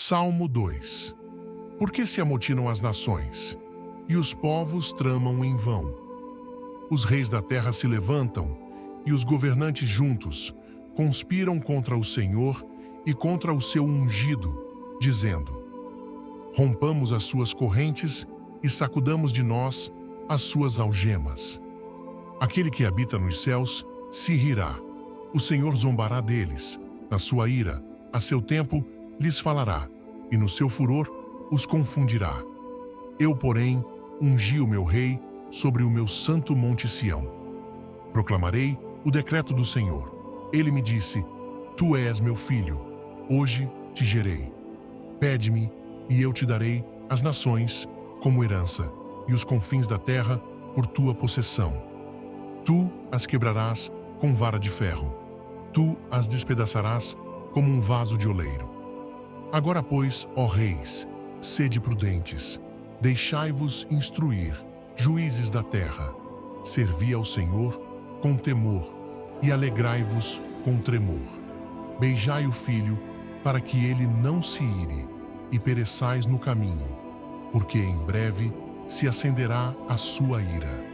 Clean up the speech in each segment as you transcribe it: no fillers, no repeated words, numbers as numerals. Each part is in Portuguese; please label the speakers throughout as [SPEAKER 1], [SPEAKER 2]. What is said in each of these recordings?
[SPEAKER 1] Salmo 2. Por que se amotinam as nações, e os povos tramam em vão? Os reis da terra se levantam, e os governantes juntos conspiram contra o Senhor e contra o seu ungido, dizendo: rompamos as suas correntes e sacudamos de nós as suas algemas. Aquele que habita nos céus se rirá. O Senhor zombará deles. Na sua ira, a seu tempo, lhes falará, e no seu furor os confundirá. Eu, porém, ungi o meu rei sobre o meu santo monte Sião. Proclamarei o decreto do Senhor. Ele me disse: Tu és meu filho, hoje te gerei. Pede-me, e eu te darei as nações como herança, e os confins da terra por tua possessão. Tu as quebrarás com vara de ferro. Tu as despedaçarás como um vaso de oleiro. Agora, pois, ó reis, sede prudentes, deixai-vos instruir, juízes da terra. Servi ao Senhor com temor e alegrai-vos com tremor. Beijai o filho, para que ele não se ire, e pereçais no caminho, porque em breve se acenderá a sua ira.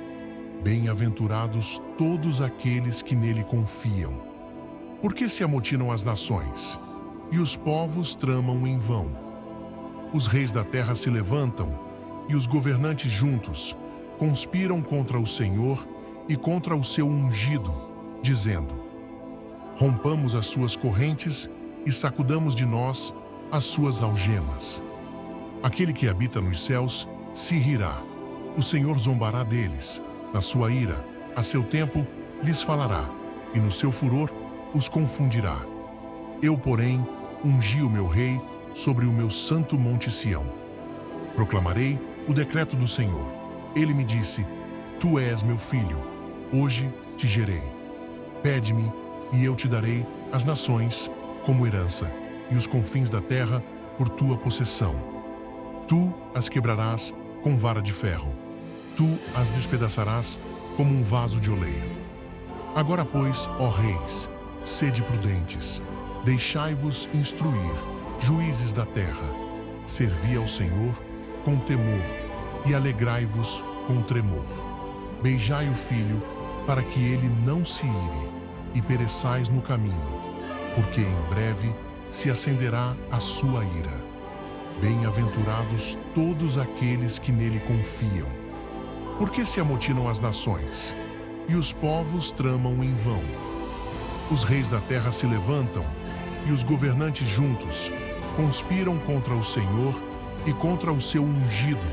[SPEAKER 1] Bem-aventurados todos aqueles que nele confiam. Por que se amotinam as nações, e os povos tramam em vão? Os reis da terra se levantam, e os governantes juntos conspiram contra o Senhor e contra o seu ungido, dizendo: rompamos as suas correntes e sacudamos de nós as suas algemas. Aquele que habita nos céus se rirá. O Senhor zombará deles. Na sua ira, a seu tempo, lhes falará, e no seu furor os confundirá. Eu, porém, ungi o meu rei sobre o meu santo monte Sião. Proclamarei o decreto do Senhor. Ele me disse: Tu és meu filho, hoje te gerei. Pede-me, e eu te darei as nações como herança, e os confins da terra por tua possessão. Tu as quebrarás com vara de ferro. Tu as despedaçarás como um vaso de oleiro. Agora, pois, ó reis, sede prudentes, deixai-vos instruir, juízes da terra. Servi ao Senhor com temor e alegrai-vos com tremor. Beijai o filho, para que ele não se ire, e pereçais no caminho, porque em breve se acenderá a sua ira. Bem-aventurados todos aqueles que nele confiam. Por que se amotinam as nações, e os povos tramam em vão? Os reis da terra se levantam, e os governantes juntos conspiram contra o Senhor e contra o seu ungido,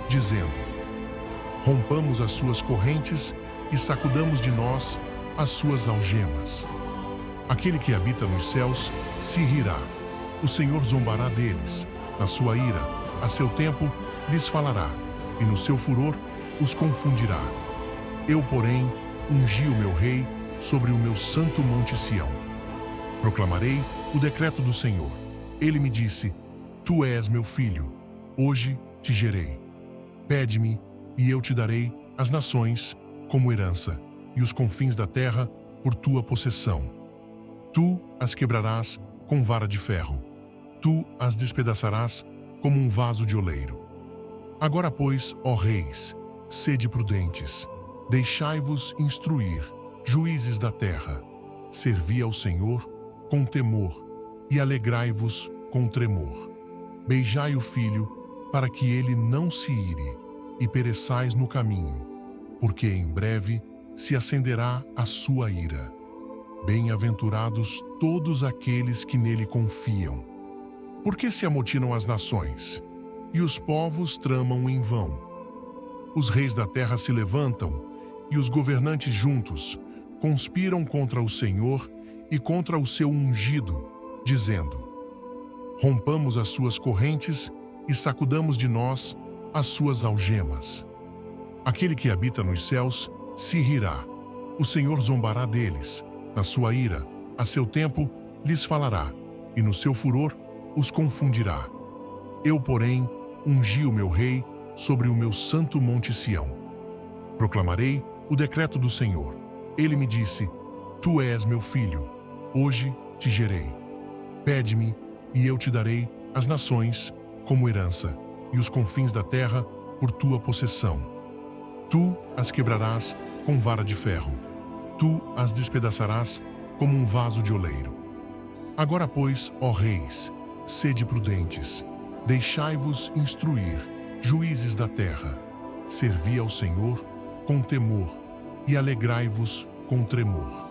[SPEAKER 1] dizendo: rompamos as suas correntes e sacudamos de nós as suas algemas. Aquele que habita nos céus se rirá. O Senhor zombará deles. Na sua ira, a seu tempo, lhes falará, e no seu furor os confundirá. Eu, porém, ungi o meu rei sobre o meu santo monte Sião. Proclamarei o decreto do Senhor. Ele me disse: Tu és meu filho, hoje te gerei. Pede-me, e eu te darei as nações como herança, e os confins da terra por tua possessão. Tu as quebrarás com vara de ferro. Tu as despedaçarás como um vaso de oleiro. Agora, pois, ó reis, sede prudentes, deixai-vos instruir, juízes da terra. Servi ao Senhor com temor e alegrai-vos com tremor. Beijai o filho, para que ele não se ire, e pereçais no caminho, porque em breve se acenderá a sua ira. Bem-aventurados todos aqueles que nele confiam. Por que se amotinam as nações, e os povos tramam em vão? Os reis da terra se levantam, e os governantes juntos conspiram contra o Senhor e contra o seu ungido, dizendo: rompamos as suas correntes e sacudamos de nós as suas algemas. Aquele que habita nos céus se rirá. O Senhor zombará deles. Na sua ira, a seu tempo, lhes falará, e no seu furor os confundirá. Eu, porém, ungi o meu rei sobre o meu santo monte Sião. Proclamarei o decreto do Senhor. Ele me disse: Tu és meu filho, hoje te gerei. Pede-me, e eu te darei as nações como herança e os confins da terra por tua possessão. Tu as quebrarás com vara de ferro. Tu as despedaçarás como um vaso de oleiro. Agora, pois, ó reis, sede prudentes, deixai-vos instruir, juízes da terra. Servi ao Senhor com temor e alegrai-vos com tremor.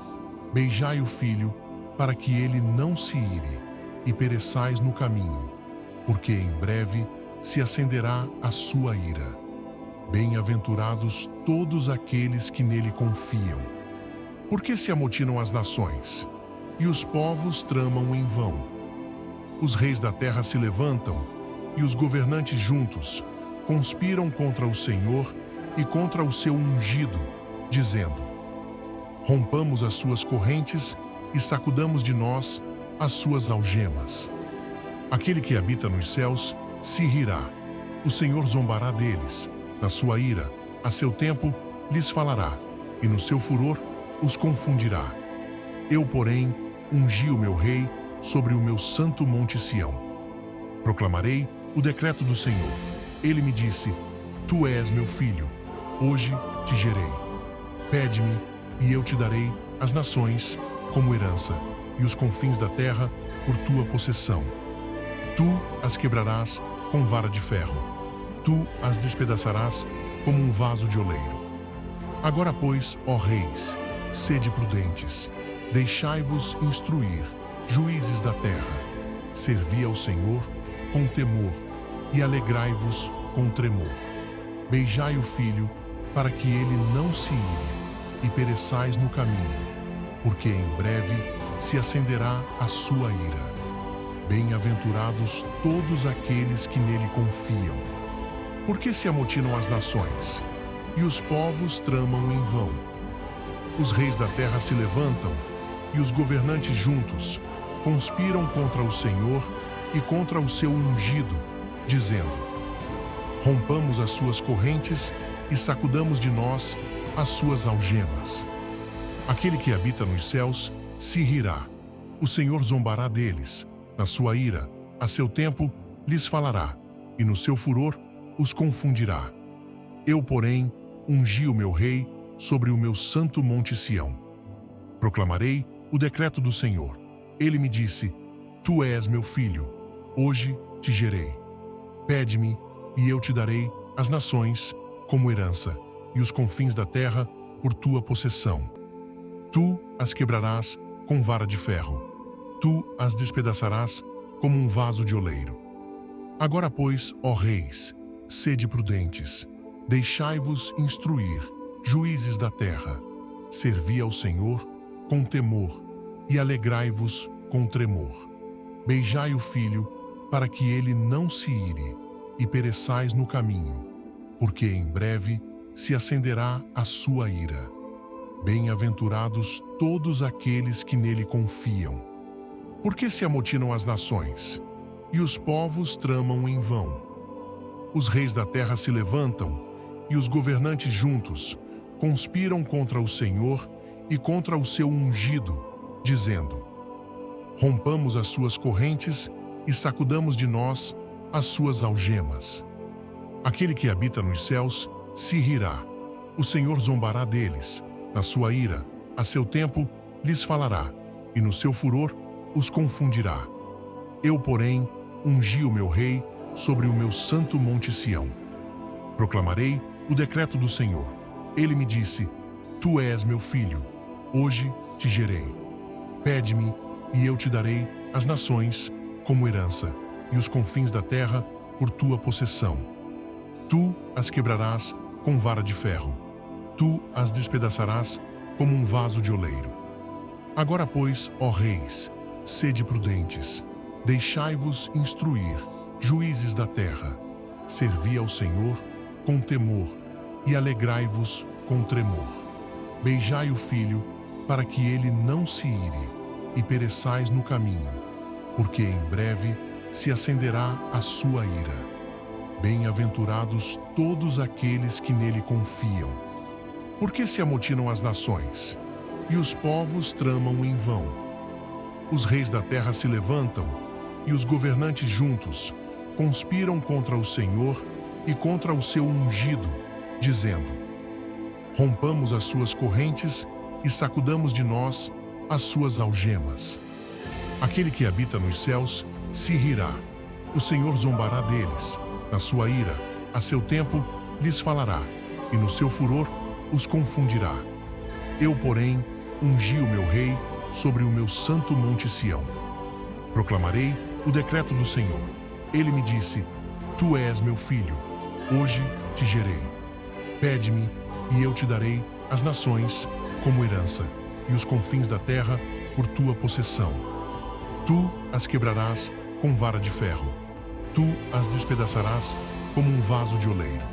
[SPEAKER 1] Beijai o filho, para que ele não se ire, e pereçais no caminho, porque em breve se acenderá a sua ira. Bem-aventurados todos aqueles que nele confiam. Porque se amotinam as nações, e os povos tramam em vão. Os reis da terra se levantam, e os governantes juntos conspiram contra o Senhor e contra o seu ungido, dizendo: rompamos as suas correntes e sacudamos de nós as suas algemas. Aquele que habita nos céus se rirá. O Senhor zombará deles. Na sua ira, a seu tempo, lhes falará, e no seu furor os confundirá. Eu, porém, ungi o meu rei sobre o meu santo monte Sião. Proclamarei o decreto do Senhor. Ele me disse: tu és meu filho, hoje te gerei. Pede-me, e eu te darei as nações como herança, e os confins da terra por tua possessão. Tu as quebrarás com vara de ferro. Tu as despedaçarás como um vaso de oleiro. Agora, pois, ó reis, sede prudentes, deixai-vos instruir, juízes da terra. Servi ao Senhor com temor e alegrai-vos com tremor. Beijai o filho, para que ele não se ire, e pereçais no caminho, porque em breve se acenderá a sua ira. Bem-aventurados todos aqueles que nele confiam. Porque se amotinam as nações, e os povos tramam em vão. Os reis da terra se levantam, e os governantes juntos conspiram contra o Senhor e contra o seu ungido, dizendo: rompamos as suas correntes e sacudamos de nós as suas algemas. Aquele que habita nos céus se rirá. O Senhor zombará deles. Na sua ira, a seu tempo, lhes falará, e no seu furor os confundirá. Eu, porém, ungi o meu rei sobre o meu santo monte Sião. Proclamarei o decreto do Senhor. Ele me disse: tu és meu filho, hoje te gerei. Pede-me, e eu te darei as nações como herança, e os confins da terra por tua possessão. Tu as quebrarás com vara de ferro. Tu as despedaçarás como um vaso de oleiro. Agora, pois, ó reis, sede prudentes, deixai-vos instruir, juízes da terra. Servi ao Senhor com temor e alegrai-vos com tremor. Beijai o filho, para que ele não se ire, e pereçais no caminho, porque em breve se acenderá a sua ira. Bem-aventurados todos aqueles que nele confiam. Porque se amotinam as nações, e os povos tramam em vão. Os reis da terra se levantam, e os governantes juntos conspiram contra o Senhor e contra o seu ungido, dizendo: rompamos as suas correntes e sacudamos de nós as suas algemas. Aquele que habita nos céus se rirá. O Senhor zombará deles. Na sua ira, a seu tempo, lhes falará, e no seu furor os confundirá. Eu, porém, ungi o meu rei sobre o meu santo monte Sião. Proclamarei o decreto do Senhor. Ele me disse: tu és meu filho, hoje te gerei. Pede-me, e eu te darei as nações como herança, e os confins da terra por tua possessão. Tu as quebrarás com vara de ferro. Tu as despedaçarás como um vaso de oleiro. Agora, pois, ó reis, sede prudentes, deixai-vos instruir, juízes da terra. Servi ao Senhor com temor e alegrai-vos com tremor. Beijai o filho, para que ele não se ire, e pereçais no caminho, porque em breve se acenderá a sua ira. Bem-aventurados todos aqueles que nele confiam. Porque se amotinam as nações, e os povos tramam em vão. Os reis da terra se levantam, e os governantes juntos conspiram contra o Senhor e contra o seu ungido, dizendo: rompamos as suas correntes e sacudamos de nós as suas algemas. Aquele que habita nos céus se rirá. O Senhor zombará deles. Na sua ira, a seu tempo, lhes falará, e no seu furor os confundirá. Eu, porém, ungi o meu rei sobre o meu santo monte Sião. Proclamarei o decreto do Senhor. Ele me disse: tu és meu filho, hoje te gerei. Pede-me, e eu te darei as nações como herança, e os confins da terra por tua possessão. Tu as quebrarás com vara de ferro. Tu as despedaçarás como um vaso de oleiro.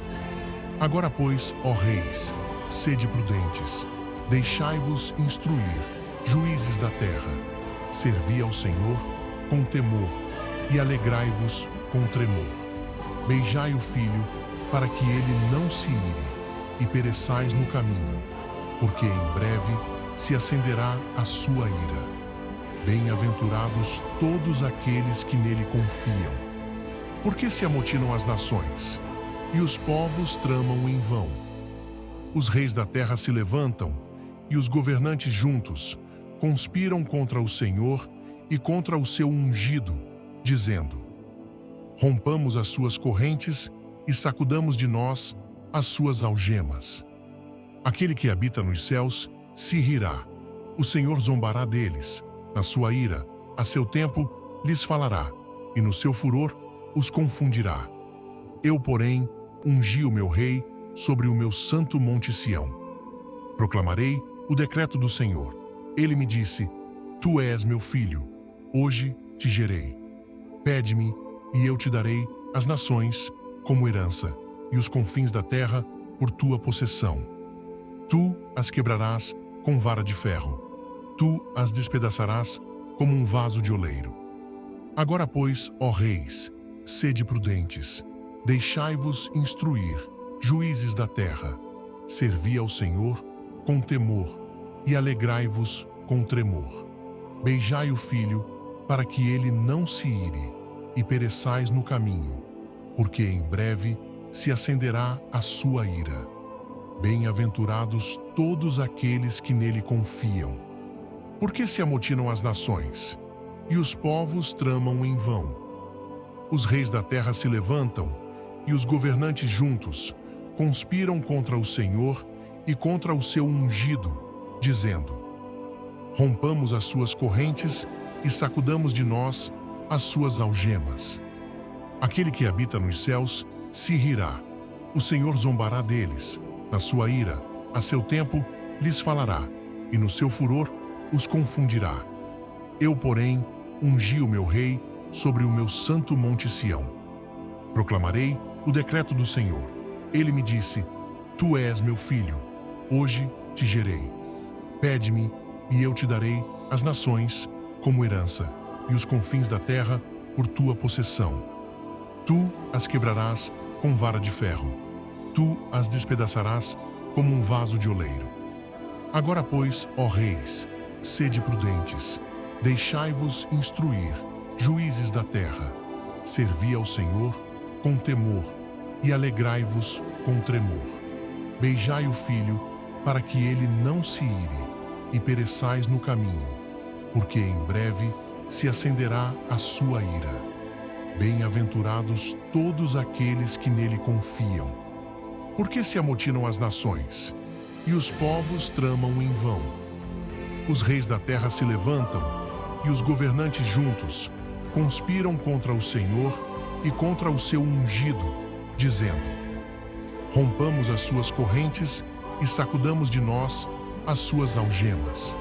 [SPEAKER 1] Agora, pois, ó reis, sede prudentes, deixai-vos instruir, juízes da terra. Servi ao Senhor com temor e alegrai-vos com tremor. Beijai o filho, para que ele não se ire, e pereçais no caminho, porque em breve se acenderá a sua ira. Bem-aventurados todos aqueles que nele confiam. Por que se amotinam as nações, e os povos tramam em vão? Os reis da terra se levantam, e os governantes juntos conspiram contra o Senhor e contra o seu ungido, dizendo: rompamos as suas correntes e sacudamos de nós as suas algemas. Aquele que habita nos céus se rirá. O Senhor zombará deles. Na sua ira, a seu tempo, lhes falará, e no seu furor os confundirá. Eu, porém, ungi o meu rei sobre o meu santo monte Sião. Proclamarei o decreto do Senhor. Ele me disse: tu és meu filho, hoje te gerei. Pede-me, e eu te darei as nações como herança, e os confins da terra por tua possessão. Tu as quebrarás com vara de ferro. Tu as despedaçarás como um vaso de oleiro. Agora, pois, ó reis, sede prudentes, deixai-vos instruir, juízes da terra. Servi ao Senhor com temor e alegrai-vos com tremor. Beijai o filho, para que ele não se ire, e pereçais no caminho, porque em breve se acenderá a sua ira. Bem-aventurados todos aqueles que nele confiam. Por que se amotinam as nações, e os povos tramam em vão? Os reis da terra se levantam, e os governantes juntos conspiram contra o Senhor e contra o seu ungido, dizendo: rompamos as suas correntes e sacudamos de nós as suas algemas. Aquele que habita nos céus se rirá. O Senhor zombará deles. Na sua ira, a seu tempo, lhes falará, e no seu furor os confundirá. Eu, porém, ungi o meu rei sobre o meu santo monte Sião. Proclamarei o decreto do Senhor. Ele me disse: tu és meu filho, hoje te gerei. Pede-me, e eu te darei as nações como herança, e os confins da terra por tua possessão. Tu as quebrarás com vara de ferro. Tu as despedaçarás como um vaso de oleiro. Agora, pois, ó reis, sede prudentes, deixai-vos instruir, juízes da terra. Servi ao Senhor com temor e alegrai-vos com tremor. Beijai o filho, para que ele não se ire, e pereçais no caminho, porque em breve se acenderá a sua ira. Bem-aventurados todos aqueles que nele confiam. Por que se amotinam as nações, e os povos tramam em vão? Os reis da terra se levantam, e os governantes juntos conspiram contra o Senhor e contra o seu ungido, dizendo: rompamos as suas correntes e sacudamos de nós as suas algemas.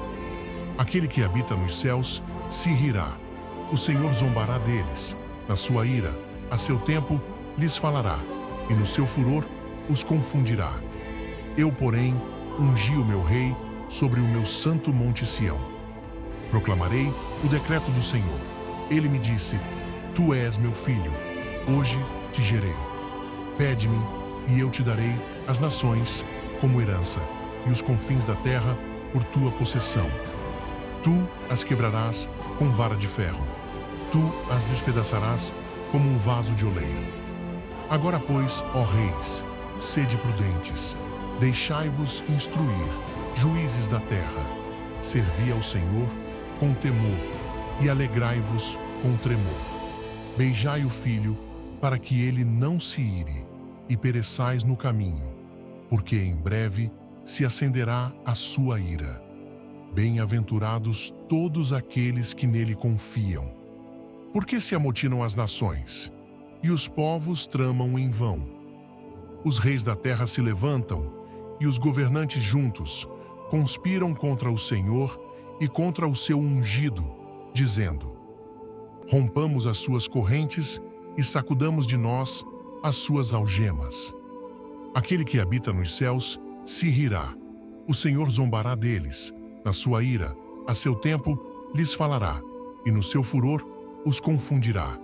[SPEAKER 1] Aquele que habita nos céus se rirá. O Senhor zombará deles. Na sua ira, a seu tempo, lhes falará, e no seu furor os confundirá. Eu, porém, ungi o meu rei sobre o meu santo monte Sião. Proclamarei o decreto do Senhor. Ele me disse: tu és meu filho, hoje te gerei. Pede-me, e eu te darei as nações como herança, e os confins da terra por tua possessão. Tu as quebrarás com vara de ferro. tu as despedaçarás como um vaso de oleiro. Agora, pois, ó reis, sede prudentes, deixai-vos instruir, juízes da terra. Servi ao Senhor com temor e alegrai-vos com tremor. Beijai o filho, para que ele não se ire, e pereçais no caminho, porque em breve se acenderá a sua ira. Bem-aventurados todos aqueles que nele confiam. Por que se amotinam as nações, e os povos tramam em vão? Os reis da terra se levantam, e os governantes juntos conspiram contra o Senhor e contra o seu ungido, dizendo: rompamos as suas correntes e sacudamos de nós as suas algemas. Aquele que habita nos céus se rirá. O Senhor zombará deles. Na sua ira, a seu tempo, lhes falará, e no seu furor os confundirá.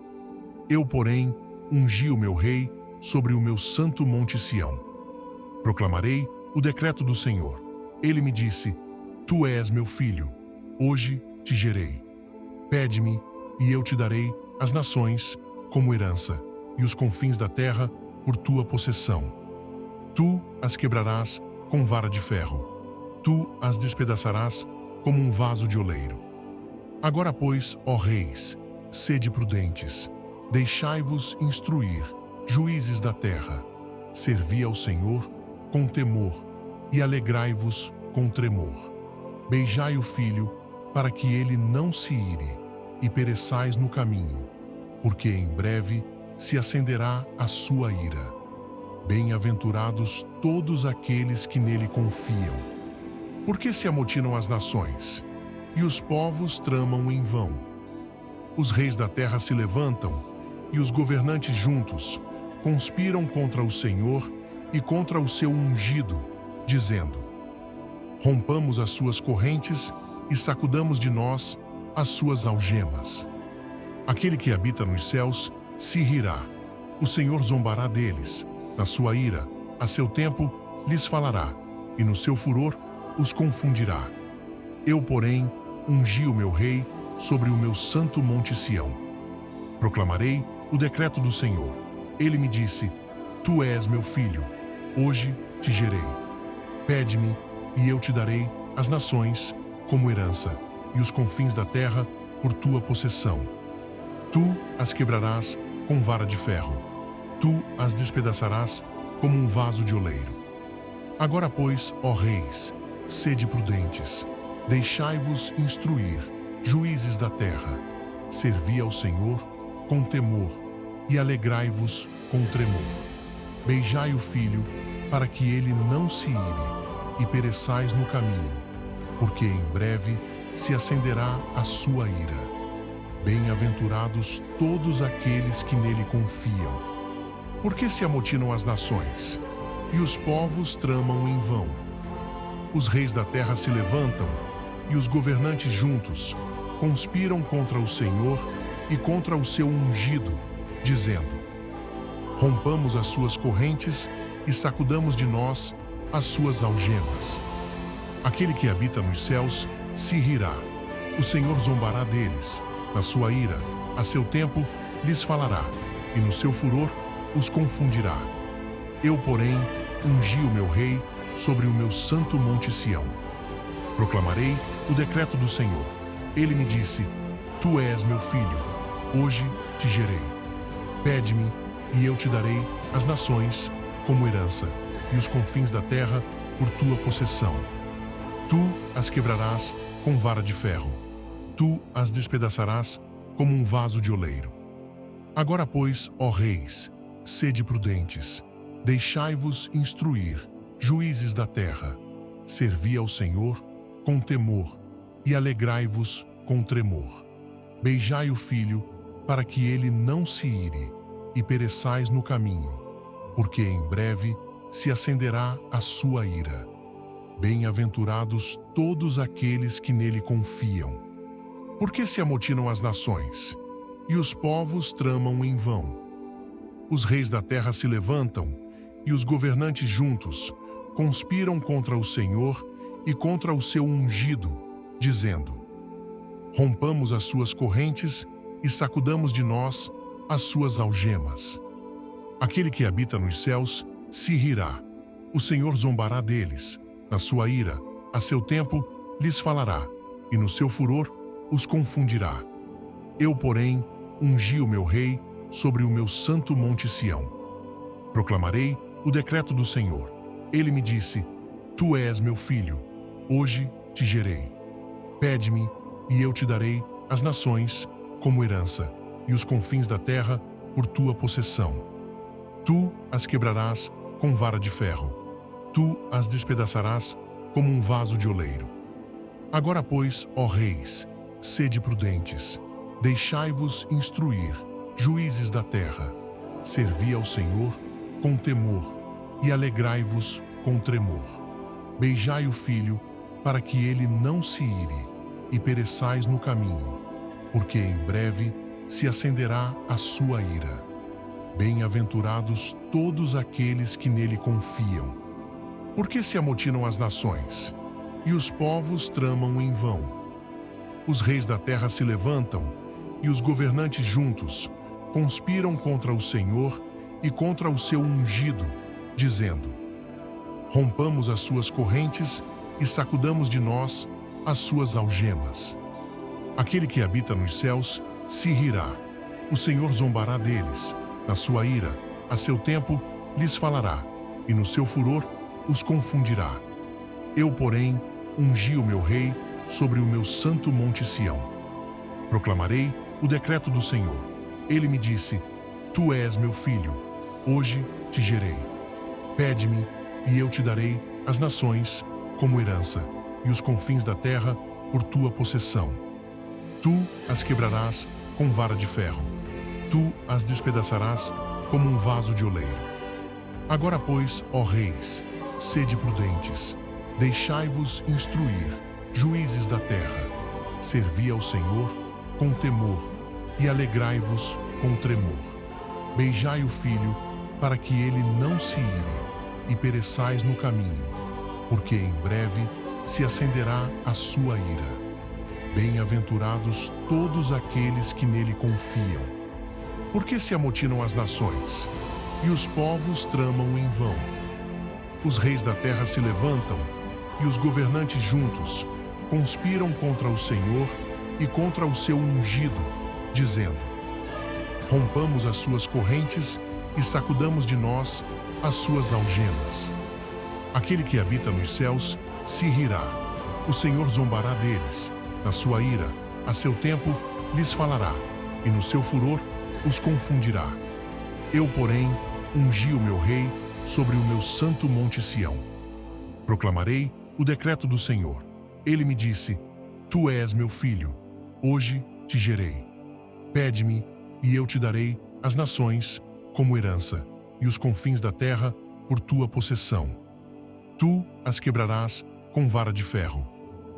[SPEAKER 1] Eu, porém, ungi o meu rei sobre o meu santo monte Sião. Proclamarei o decreto do Senhor. Ele me disse: tu és meu filho, hoje te gerei. Pede-me, e eu te darei as nações como herança, e os confins da terra por tua possessão. Tu as quebrarás com vara de ferro. Tu as despedaçarás como um vaso de oleiro. Agora, pois, ó reis, sede prudentes, deixai-vos instruir, juízes da terra. Servi ao Senhor com temor e alegrai-vos com tremor. Beijai o filho, para que ele não se ire, e pereçais no caminho, porque em breve se acenderá a sua ira. Bem-aventurados todos aqueles que nele confiam. Por que se amotinam as nações, e os povos tramam em vão? Os reis da terra se levantam, e os governantes juntos conspiram contra o Senhor e contra o seu ungido, dizendo: rompamos as suas correntes e sacudamos de nós as suas algemas. Aquele que habita nos céus se rirá. O Senhor zombará deles. Na sua ira, a seu tempo, lhes falará, e no seu furor os confundirá. Eu, porém, ungi o meu rei sobre o meu santo monte Sião. Proclamarei o decreto do Senhor. Ele me disse: tu és meu filho, hoje te gerei. Pede-me, e eu te darei as nações como herança, e os confins da terra por tua possessão. Tu as quebrarás com vara de ferro. Tu as despedaçarás como um vaso de oleiro. Agora, pois, ó reis, sede prudentes, deixai-vos instruir, juízes da terra. Servi ao Senhor com temor e alegrai-vos com tremor. Beijai o filho, para que ele não se ire, e pereçais no caminho, porque em breve se acenderá a sua ira. Bem-aventurados todos aqueles que nele confiam. Por que se amotinam as nações, e os povos tramam em vão? Os reis da terra se levantam, e os governantes juntos conspiram contra o Senhor e contra o seu ungido, dizendo: rompamos as suas correntes e sacudamos de nós as suas algemas. Aquele que habita nos céus se rirá. O Senhor zombará deles. Na sua ira, a seu tempo, lhes falará, e no seu furor os confundirá. Eu, porém, ungi o meu rei sobre o meu santo monte Sião. Proclamarei o decreto do Senhor. Ele me disse: tu és meu filho, hoje te gerei. Pede-me, e eu te darei as nações como herança, e os confins da terra por tua possessão. Tu as quebrarás com vara de ferro. Tu as despedaçarás como um vaso de oleiro. Agora, pois, ó reis, sede prudentes, deixai-vos instruir, juízes da terra. Servi ao Senhor com temor e alegrai-vos com tremor. Beijai o filho, para que ele não se ire, e pereçais no caminho, porque em breve se acenderá a sua ira. Bem-aventurados todos aqueles que nele confiam. Por que se amotinam as nações, e os povos tramam em vão? Os reis da terra se levantam, e os governantes juntos conspiram contra o Senhor e contra o seu ungido, dizendo: rompamos as suas correntes e sacudamos de nós as suas algemas. Aquele que habita nos céus se rirá. O Senhor zombará deles. Na sua ira, a seu tempo, lhes falará, e no seu furor os confundirá. Eu, porém, ungi o meu rei sobre o meu santo monte Sião. Proclamarei o decreto do Senhor. Ele me disse: Tu és meu filho, hoje te gerei. Pede-me, e eu te darei as nações como herança, e os confins da terra por tua possessão. Tu as quebrarás com vara de ferro. Tu as despedaçarás como um vaso de oleiro. Agora, pois, ó reis, sede prudentes, deixai-vos instruir, juízes da terra. Servi ao Senhor com temor e alegrai-vos com tremor. Beijai o filho, para que ele não se ire, e pereçais no caminho, porque em breve se acenderá a sua ira. Bem-aventurados todos aqueles que nele confiam. Por que se amotinam as nações, e os povos tramam em vão? Os reis da terra se levantam, e os governantes juntos conspiram contra o Senhor e contra o seu ungido, dizendo: Rompamos as suas correntes e sacudamos de nós as suas algemas. Aquele que habita nos céus se rirá. O Senhor zombará deles. Na sua ira, a seu tempo, lhes falará, e no seu furor os confundirá. Eu, porém, ungi o meu rei sobre o meu santo monte Sião. Proclamarei o decreto do Senhor. Ele me disse: Tu és meu filho, hoje te gerei. Pede-me, e eu te darei as nações como herança, e os confins da terra por tua possessão. Tu as quebrarás com vara de ferro. Tu as despedaçarás como um vaso de oleiro. Agora, pois, ó reis, sede prudentes, deixai-vos instruir, juízes da terra. Servi ao Senhor com temor e alegrai-vos com tremor. Beijai o filho, para que ele não se ire, e pereçais no caminho, porque em breve se acenderá a sua ira. Bem-aventurados todos aqueles que nele confiam. Por que se amotinam as nações, e os povos tramam em vão? Os reis da terra se levantam, e os governantes juntos conspiram contra o Senhor e contra o seu ungido, dizendo: Rompamos as suas correntes e sacudamos de nós as suas algemas. Aquele que habita nos céus se rirá. O Senhor zombará deles. Na sua ira, a seu tempo, lhes falará, e no seu furor os confundirá. Eu, porém, ungi o meu rei sobre o meu santo monte Sião. Proclamarei o decreto do Senhor. Ele me disse: Tu és meu filho, hoje te gerei. Pede-me, e eu te darei as nações como herança, e os confins da terra por tua possessão. Tu as quebrarás com vara de ferro.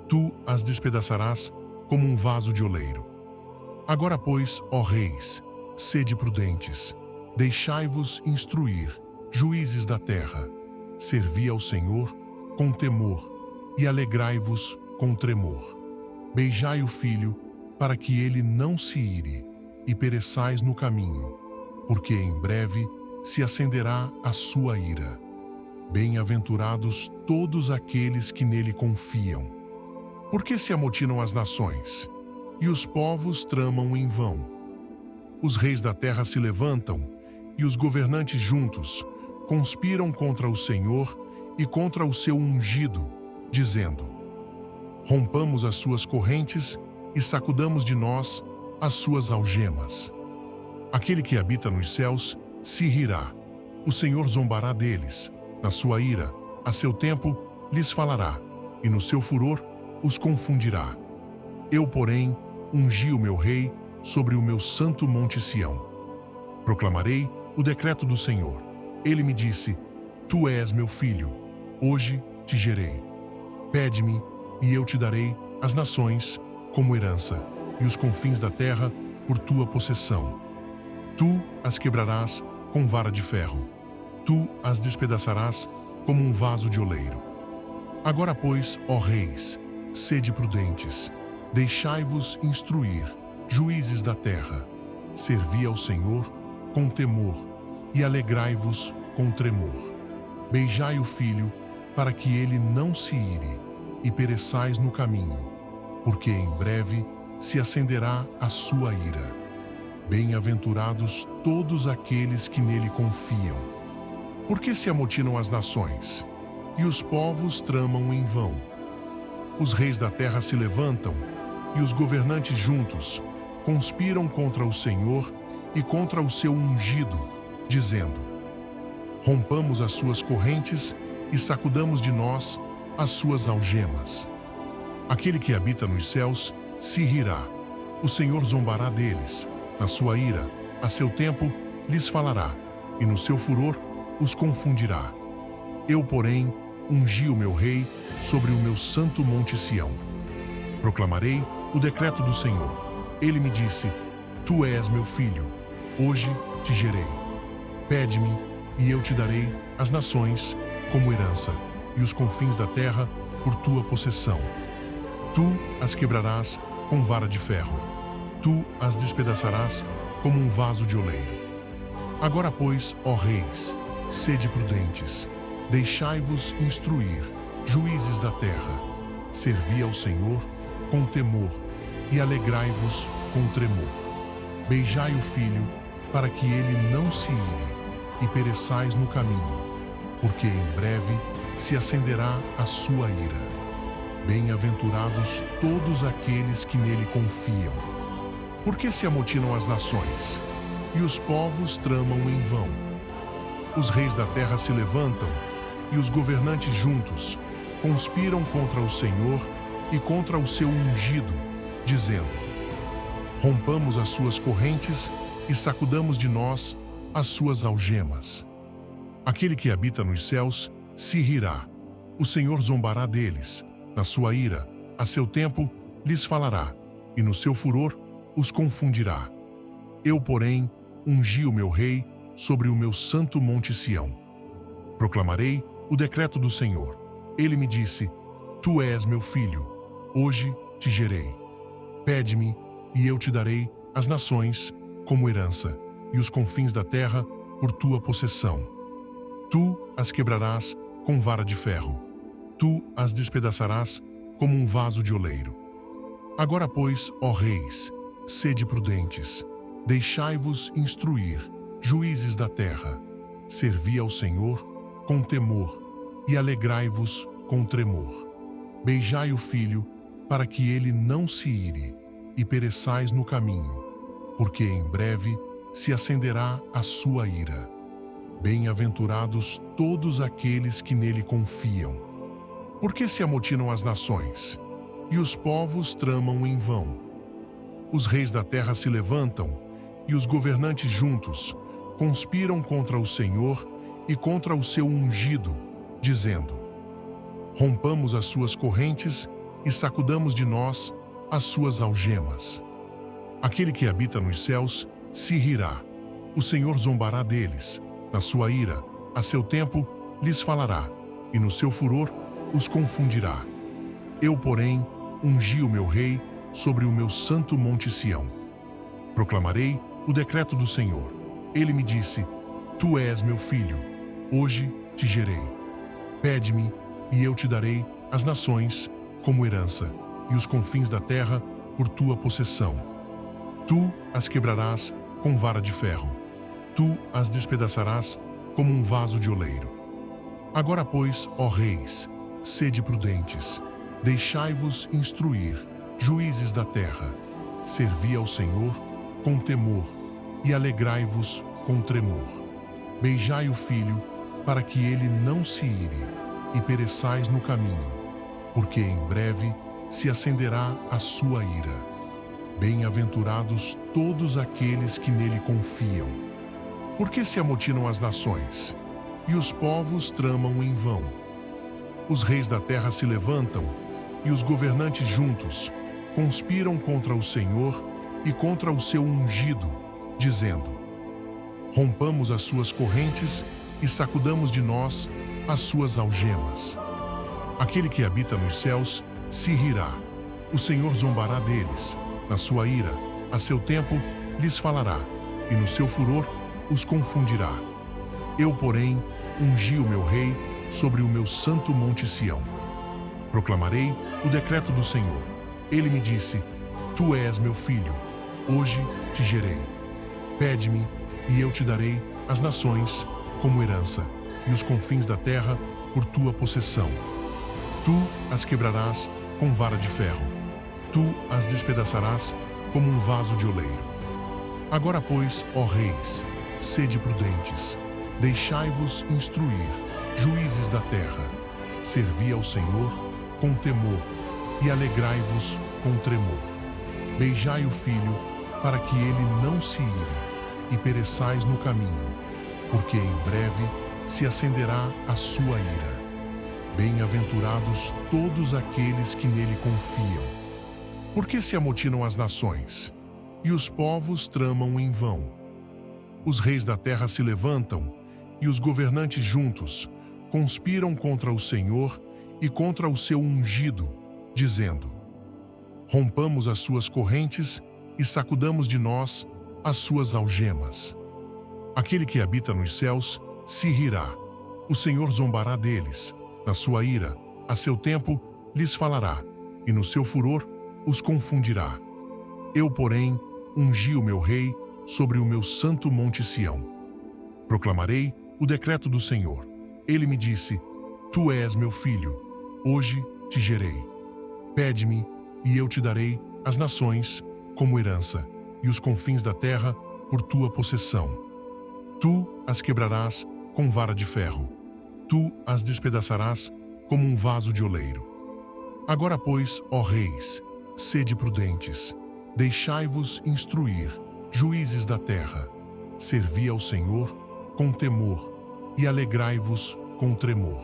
[SPEAKER 1] Tu as despedaçarás como um vaso de oleiro. Agora, pois, ó reis, sede prudentes, deixai-vos instruir, juízes da terra. Servi ao Senhor com temor e alegrai-vos com tremor. Beijai o filho, para que ele não se ire, e pereçais no caminho, porque em breve se acenderá a sua ira. Bem-aventurados todos aqueles que nele confiam. Por que se amotinam as nações, e os povos tramam em vão? Os reis da terra se levantam, e os governantes juntos conspiram contra o Senhor e contra o seu ungido, dizendo: Rompamos as suas correntes e sacudamos de nós as suas algemas. Aquele que habita nos céus se rirá. O Senhor zombará deles. Na sua ira, a seu tempo, lhes falará, e no seu furor os confundirá. Eu, porém, ungi o meu rei sobre o meu santo monte Sião. Proclamarei o decreto do Senhor. Ele me disse: Tu és meu filho, hoje te gerei. Pede-me, e eu te darei as nações como herança, e os confins da terra por tua possessão. Tu as quebrarás com vara de ferro. Tu as despedaçarás como um vaso de oleiro. Agora, pois, ó reis, sede prudentes, deixai-vos instruir, juízes da terra, servi ao Senhor com temor e alegrai-vos com tremor. Beijai o filho, para que ele não se ire, e pereçais no caminho, porque em breve se acenderá a sua ira. Bem-aventurados todos aqueles que nele confiam. Por que se amotinam as nações, e os povos tramam em vão? Os reis da terra se levantam, e os governantes juntos conspiram contra o Senhor e contra o seu ungido, dizendo: rompamos as suas correntes e sacudamos de nós as suas algemas. Aquele que habita nos céus se rirá. O Senhor zombará deles. Na sua ira, a seu tempo, lhes falará, e no seu furor os confundirá. Eu, porém, ungi o meu rei sobre o meu santo monte Sião. Proclamarei o decreto do Senhor. Ele me disse: tu és meu filho, hoje te gerei. Pede-me, e eu te darei as nações como herança, e os confins da terra por tua possessão. Tu as quebrarás com vara de ferro. Tu as despedaçarás como um vaso de oleiro. Agora, pois, ó reis, sede prudentes, deixai-vos instruir, juízes da terra. Servi ao Senhor com temor e alegrai-vos com tremor. Beijai o filho, para que ele não se ire, e pereçais no caminho, porque em breve se acenderá a sua ira. Bem-aventurados todos aqueles que nele confiam. Por que se amotinam as nações, e os povos tramam em vão? Os reis da terra se levantam, e os governantes juntos conspiram contra o Senhor e contra o seu ungido, dizendo: rompamos as suas correntes e sacudamos de nós as suas algemas. Aquele que habita nos céus se rirá. O Senhor zombará deles. Na sua ira, a seu tempo, lhes falará, e no seu furor os confundirá. Eu, porém, ungi o meu rei sobre o meu santo monte Sião. Proclamarei o decreto do Senhor. Ele me disse: tu és meu filho, hoje te gerei. Pede-me, e eu te darei as nações como herança, e os confins da terra por tua possessão. Tu as quebrarás com vara de ferro. Tu as despedaçarás como um vaso de oleiro. Agora, pois, ó reis, sede prudentes, deixai-vos instruir, juízes da terra. Servi ao Senhor com temor e alegrai-vos com tremor. Beijai o filho, para que ele não se ire, e pereçais no caminho, porque em breve se acenderá a sua ira. Bem-aventurados todos aqueles que nele confiam. Por que se amotinam as nações, e os povos tramam em vão? Os reis da terra se levantam, e os governantes juntos conspiram contra o Senhor e contra o seu ungido, dizendo: rompamos as suas correntes e sacudamos de nós as suas algemas. Aquele que habita nos céus se rirá. O Senhor zombará deles. Na sua ira, a seu tempo, lhes falará, e no seu furor os confundirá. Eu, porém, ungi o meu rei sobre o meu santo monte Sião. Proclamarei o decreto do Senhor. Ele me disse: tu és meu filho, hoje te gerei. Pede-me, e eu te darei as nações como herança, e os confins da terra por tua possessão. Tu as quebrarás com vara de ferro. Tu as despedaçarás como um vaso de oleiro. Agora, pois, ó reis, sede prudentes, deixai-vos instruir, juízes da terra. Servi ao Senhor com temor e alegrai-vos com tremor. Beijai o filho, para que ele não se ire, e pereçais no caminho, porque em breve se acenderá a sua ira. Bem-aventurados todos aqueles que nele confiam. Por que se amotinam as nações, e os povos tramam em vão? Os reis da terra se levantam, e os governantes juntos conspiram contra o Senhor e contra o seu ungido, dizendo: rompamos as suas correntes e sacudamos de nós as suas algemas. Aquele que habita nos céus se rirá. O Senhor zombará deles. Na sua ira, a seu tempo, lhes falará, e no seu furor os confundirá. Eu, porém, ungi o meu rei sobre o meu santo monte Sião. Proclamarei o decreto do Senhor. Ele me disse: Tu és meu filho, hoje te gerei. Pede-me, e eu te darei as nações como herança, e os confins da terra por tua possessão. Tu as quebrarás com vara de ferro. Tu as despedaçarás como um vaso de oleiro. Agora, pois, ó reis, sede prudentes, deixai-vos instruir, juízes da terra. Servi ao Senhor com temor e alegrai-vos com tremor. Beijai o filho, para que ele não se ire, e pereçais no caminho, porque em breve se acenderá a sua ira. Bem-aventurados todos aqueles que nele confiam. Por que se amotinam as nações, e os povos tramam em vão? Os reis da terra se levantam, e os governantes juntos conspiram contra o Senhor e contra o seu ungido, dizendo: Rompamos as suas correntes e sacudamos de nós as suas algemas. Aquele que habita nos céus se rirá. O Senhor zombará deles. Na sua ira, a seu tempo, lhes falará, e no seu furor os confundirá. Eu, porém, ungi o meu rei sobre o meu santo monte Sião. Proclamarei o decreto do Senhor. Ele me disse: Tu és meu filho, hoje te gerei. Pede-me, e eu te darei as nações como herança, e os confins da terra por tua possessão. Tu as quebrarás com vara de ferro. Tu as despedaçarás como um vaso de oleiro. Agora, pois, ó reis, sede prudentes, deixai-vos instruir, juízes da terra. Servi ao Senhor com temor e alegrai-vos com tremor.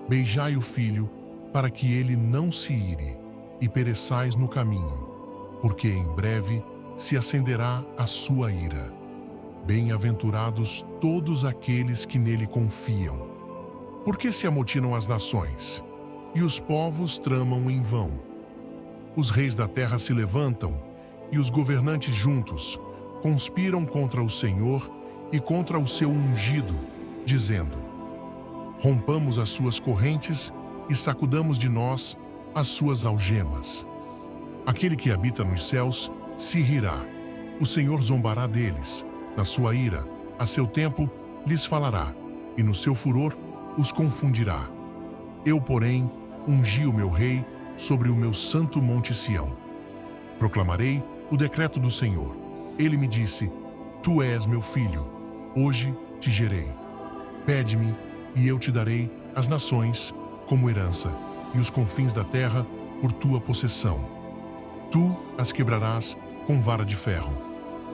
[SPEAKER 1] Beijai o filho, para que ele não se ire, e pereçais no caminho, porque em breve se acenderá a sua ira. Bem-aventurados todos aqueles que nele confiam. Por que se amotinam as nações, e os povos tramam em vão? Os reis da terra se levantam, e os governantes juntos conspiram contra o Senhor e contra o seu ungido, dizendo: Rompamos as suas correntes e sacudamos de nós as suas algemas. Aquele que habita nos céus se rirá. O Senhor zombará deles. Na sua ira, a seu tempo, lhes falará, e no seu furor os confundirá. Eu, porém, ungi o meu rei sobre o meu santo monte Sião. Proclamarei o decreto do Senhor. Ele me disse: Tu és meu filho, hoje te gerei. Pede-me, e eu te darei as nações como herança, e os confins da terra por tua possessão. Tu as quebrarás com vara de ferro.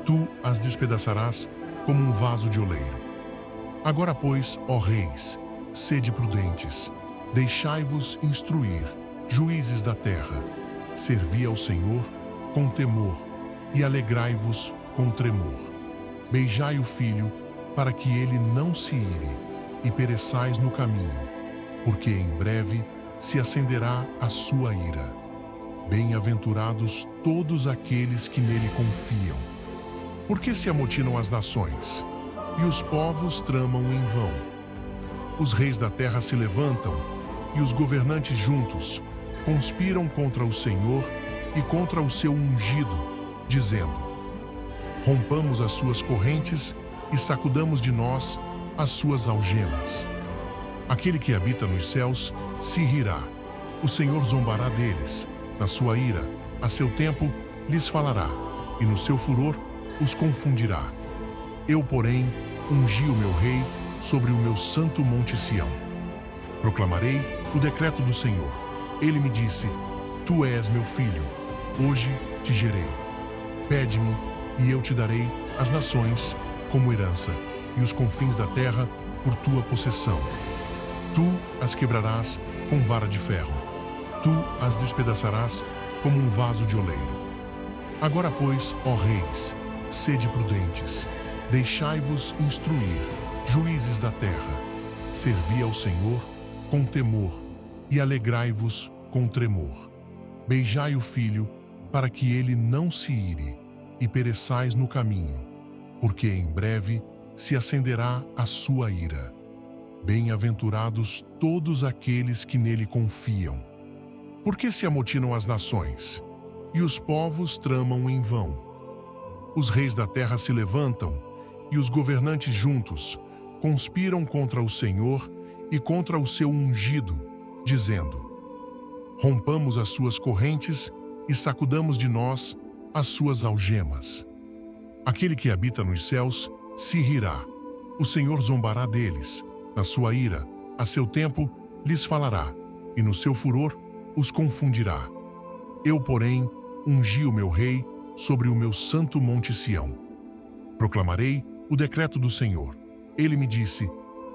[SPEAKER 1] Tu as despedaçarás como um vaso de oleiro. Agora, pois, ó reis, sede prudentes, deixai-vos instruir, juízes da terra. Servi ao Senhor com temor e alegrai-vos com tremor. Beijai o filho, para que ele não se ire, e pereçais no caminho, porque em breve se acenderá a sua ira. Bem-aventurados todos aqueles que nele confiam. Por que se amotinam as nações, e os povos tramam em vão? Os reis da terra se levantam, e os governantes juntos conspiram contra o Senhor e contra o seu ungido, dizendo: Rompamos as suas correntes e sacudamos de nós as suas algemas. Aquele que habita nos céus se rirá. O Senhor zombará deles. Na sua ira, a seu tempo, lhes falará, e no seu furor os confundirá. Eu, porém, ungi o meu rei sobre o meu santo monte Sião. Proclamarei o decreto do Senhor. Ele me disse: Tu és meu filho, hoje te gerei. Pede-me, e eu te darei as nações como herança, e os confins da terra por tua possessão. Tu as quebrarás com vara de ferro. Tu as despedaçarás como um vaso de oleiro. Agora, pois, ó reis, sede prudentes, deixai-vos instruir, juízes da terra. Servi ao Senhor com temor e alegrai-vos com tremor. Beijai o filho, para que ele não se ire, e pereçais no caminho, porque em breve se acenderá a sua ira. Bem-aventurados todos aqueles que nele confiam. Por que se amotinam as nações, e os povos tramam em vão? Os reis da terra se levantam, e os governantes juntos conspiram contra o Senhor e contra o seu ungido, dizendo: rompamos as suas correntes e sacudamos de nós as suas algemas. Aquele que habita nos céus se rirá. O Senhor zombará deles. Na sua ira, a seu tempo, lhes falará, e no seu furor os confundirá. Eu, porém, ungi o meu rei sobre o meu santo monte Sião. Proclamarei o decreto do Senhor. Ele me disse: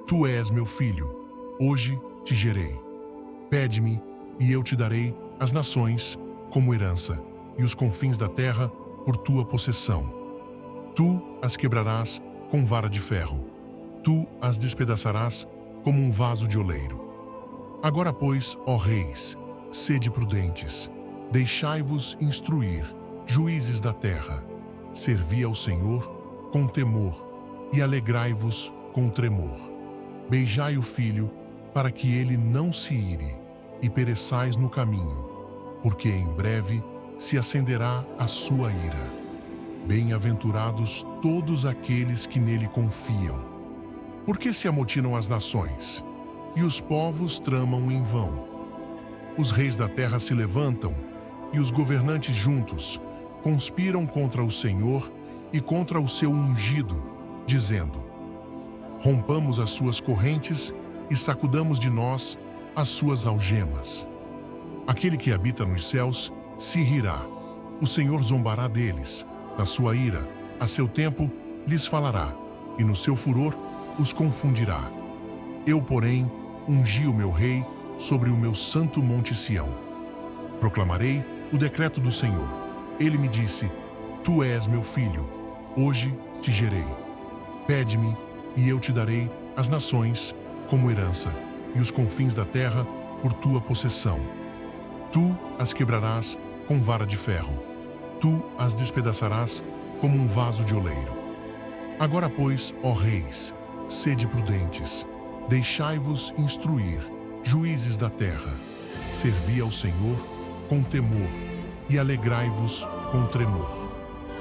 [SPEAKER 1] tu és meu filho, hoje te gerei. Pede-me, e eu te darei as nações como herança, e os confins da terra por tua possessão. Tu as quebrarás com vara de ferro. Tu as despedaçarás como um vaso de oleiro. Agora, pois, ó reis, sede prudentes, deixai-vos instruir, juízes da terra. Servi ao Senhor com temor e alegrai-vos com tremor. Beijai o filho, para que ele não se ire, e pereçais no caminho, porque em breve se acenderá a sua ira. Bem-aventurados todos aqueles que nele confiam. Por que se amotinam as nações, e os povos tramam em vão? Os reis da terra se levantam, e os governantes juntos conspiram contra o Senhor e contra o seu ungido, dizendo: rompamos as suas correntes e sacudamos de nós as suas algemas. Aquele que habita nos céus se rirá. O Senhor zombará deles. Na sua ira, a seu tempo, lhes falará, e no seu furor os confundirá. Eu, porém, ungi o meu rei sobre o meu santo monte Sião. Proclamarei o decreto do Senhor. Ele me disse: tu és meu filho, hoje te gerei. Pede-me, e eu te darei as nações como herança, e os confins da terra por tua possessão. Tu as quebrarás com vara de ferro. Tu as despedaçarás como um vaso de oleiro. Agora, pois, ó reis, sede prudentes, deixai-vos instruir, juízes da terra. Servi ao Senhor com temor e alegrai-vos com tremor.